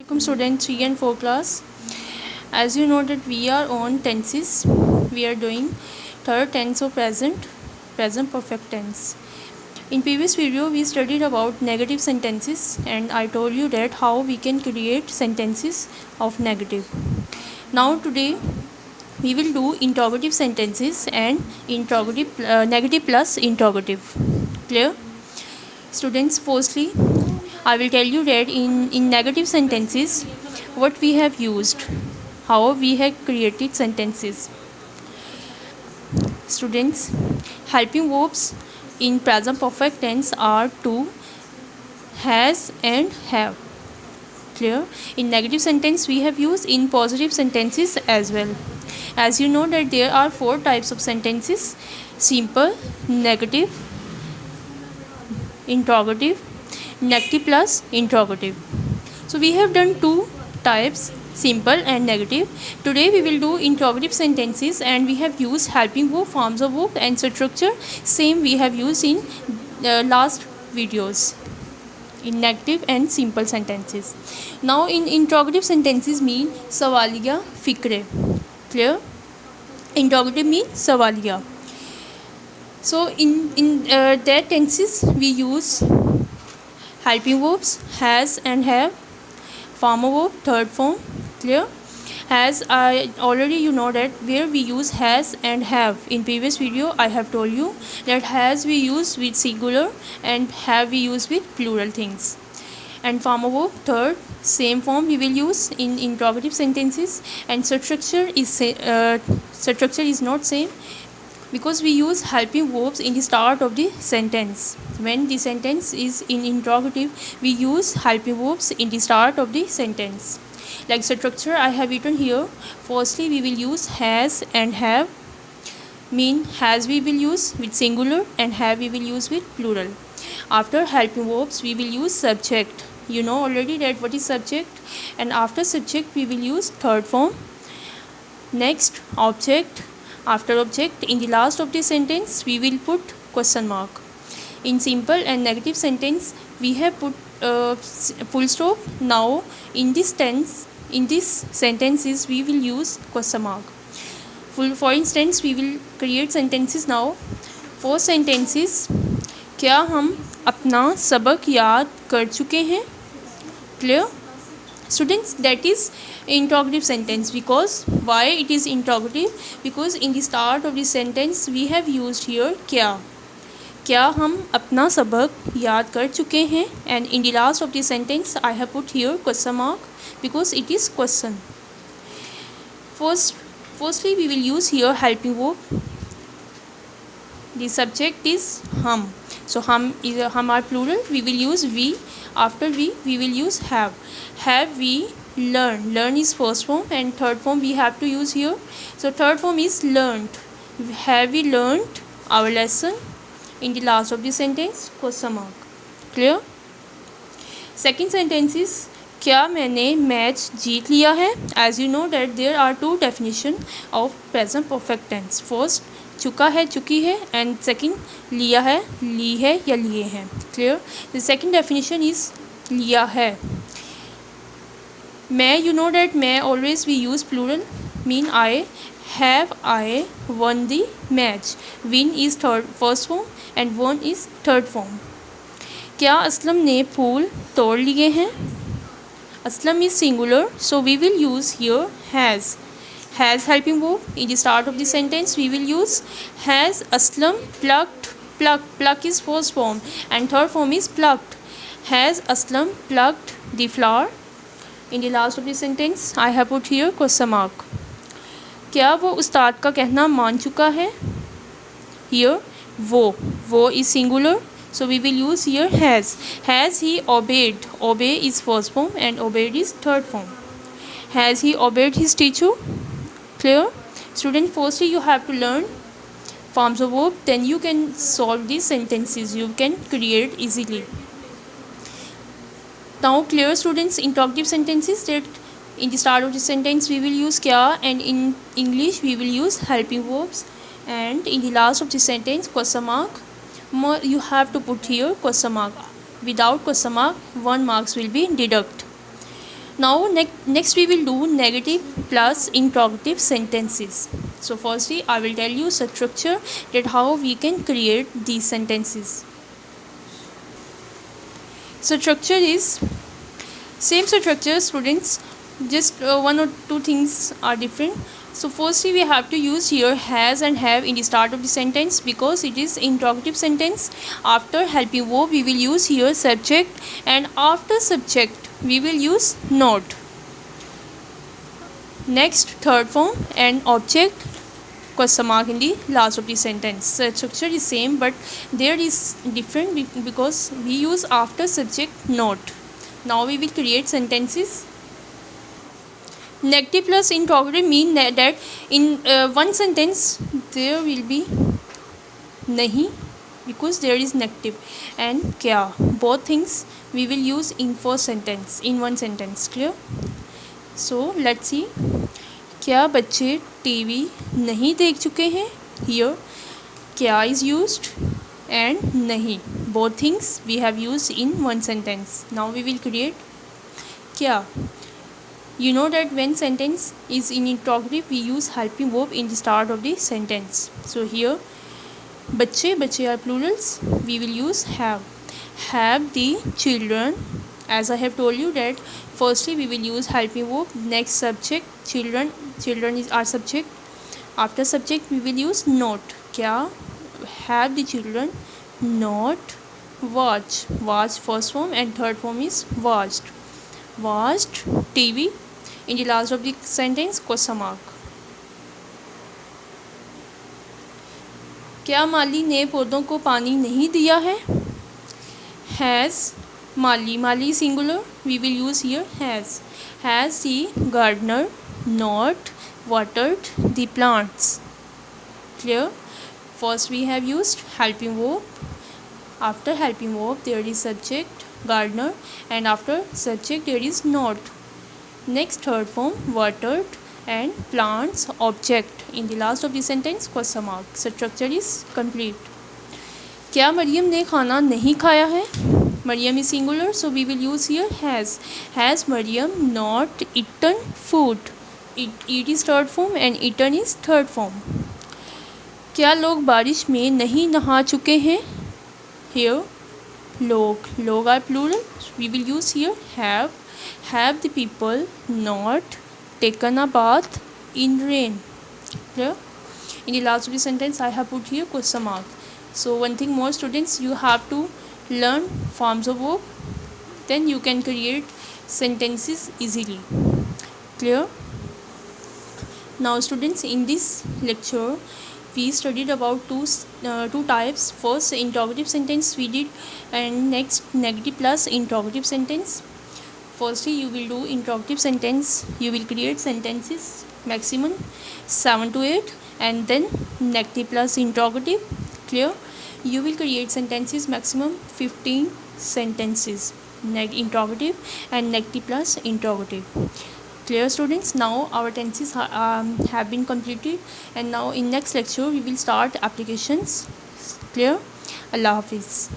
Welcome student 3 and 4 class. As you know that we are on tenses. We are doing third tense of present perfect tense. In previous video we studied about negative sentences and I told you that how we can create sentences of negative. Now today we will do interrogative sentences and interrogative negative plus interrogative. Clear? Students, firstly I will tell you that in negative sentences what we have used, how we have created sentences. Students, helping verbs in present perfect tense are to, has and have. Clear? In negative sentence we have used in positive sentences as well. As you know that there are 4 types of sentences: simple, negative, interrogative, negative plus interrogative. So we have done 2 types, simple and negative. Today we will do interrogative sentences and we have used helping verb, forms of verb and structure. Same we have used in last videos in negative and simple sentences. Now in interrogative sentences mean सवालिया फिक्रे. Clear? Interrogative means सवालिया. So in that tenses we use helping verbs has and have, former verb third form. Clear? Has, I already you know that where we use has and have. In previous video I have told you that has we use with singular and have we use with plural things. And former verb third, same form we will use in interrogative sentences. And structure is not same, because we use helping verbs in the start of the sentence. When the sentence is in interrogative we use helping verbs in the start of the sentence. Like structure I have written here. Firstly we will use has and have. Mean has we will use with singular and have we will use with plural. After helping verbs we will use subject. You know already that what is subject. And after subject we will use third form. Next object. After object in the last of the sentence we will put question mark. In simple and negative sentence we have put full stop. Now in this sentences we will use question mark. For instance we will create sentences now. First sentences, क्या हम अपना सबक याद कर चुके हैं? Clear? Students, that is interrogative sentence. Because why it is interrogative? Because in the start of the sentence we have used here क्या हम अपना सबक याद कर चुके हैं, and in the last of the sentence I have put here question mark because it is question. Firstly we will use here helping verb. The subject is हम, so हम are plural, we will use we. After we will use have we learn is first form and third form we have to use here. So third form is learned. Have we learned our lesson? In the last of the sentence question mark. Clear? Second sentence is क्या मैंने match जीत लिया है? As you know that there are 2 definition of present perfect tense. First चुका है, चुकी है, and second लिया है, ली है या लिए हैं. Clear? The second definition is लिया है. मैं, you know that मैं always we use plural, mean I. Have I won the match? Win is first form and won is third form. क्या असलम ने फूल तोड़ लिए हैं? Aslam is singular, so we will use here has. Has helping verb. In the start of the sentence we will use has Aslam plucked. Pluck is first form and third form is plucked. Has Aslam plucked the flower? In the last of the sentence I have put here question mark. क्या वो उस्ताद का कहना मान चुका है? Here वो is singular, so we will use here has he obeyed? Obey is first form and obeyed is third form. Has he obeyed his teacher? Clear? Student, firstly you have to learn forms of verb, then you can solve these sentences, you can create easily. Now clear students, interrogative sentences that in the start of the sentence we will use क्या and in English we will use helping verbs, and in the last of the sentence question mark. You have to put here question mark. Without question mark 1 marks will be deduct. Now next we will do negative plus interrogative sentences. So firstly I will tell you structure that how we can create these sentences. So structure is same structure students, just one or two things are different. So firstly we have to use here has and have in the start of the sentence because it is interrogative sentence. After helping verb we will use here subject, and after subject we will use not. Next third form and object question mark in the last of the sentence. So structure is same but there is different because we use after subject not. Now we will create sentences. Negative plus interrogative mean that in one sentence there will be nahi because there is negative, and kya, both things we will use in first sentence, in one sentence. Clear? So let's see. क्या बच्चे TV नहीं देख चुके हैं? Here क्या is used and नहीं, both things we have used in one sentence. Now we will create क्या. You know that when sentence is in interrogative we use helping verb in the start of the sentence. So here बच्चे are plurals, we will use have. Have the children, as I have told you that firstly we will use helping verb, next subject children is our subject, after subject we will use not. क्या have the children not watch first form and third form is watched TV in the last of the sentence question mark. क्या माली ने पौधों को पानी नहीं दिया है? Has Mali singular, we will use here has the gardener not watered the plants? Clear? First we have used helping verb, after helping verb there is subject gardener, and after subject there is not. Next third form watered and plants object in the last of the sentence question mark. Structure is complete. क्या मरियम ने खाना नहीं खाया है? Maryam is singular, so we will use here has. Has Maryam not eaten food? Eat is third form and eaten is third form. क्या लोग बारिश में नहीं नहा चुके हैं? Here log are plural, we will use here have the people not taken a bath in rain? Clear? In the last of the sentence I have put here question mark. So one thing more students, you have to learn forms of verb, then you can create sentences easily. Clear? Now students, in this lecture we studied about two types. First interrogative sentence we did, and next negative plus interrogative sentence. Firstly you will do interrogative sentence, you will create sentences maximum 7 to 8, and then negative plus interrogative. Clear? You will create sentences maximum 15 sentences, interrogative and negative plus interrogative. Clear students? Now our tenses have been completed, and now in next lecture we will start applications. Clear? Allah Hafiz.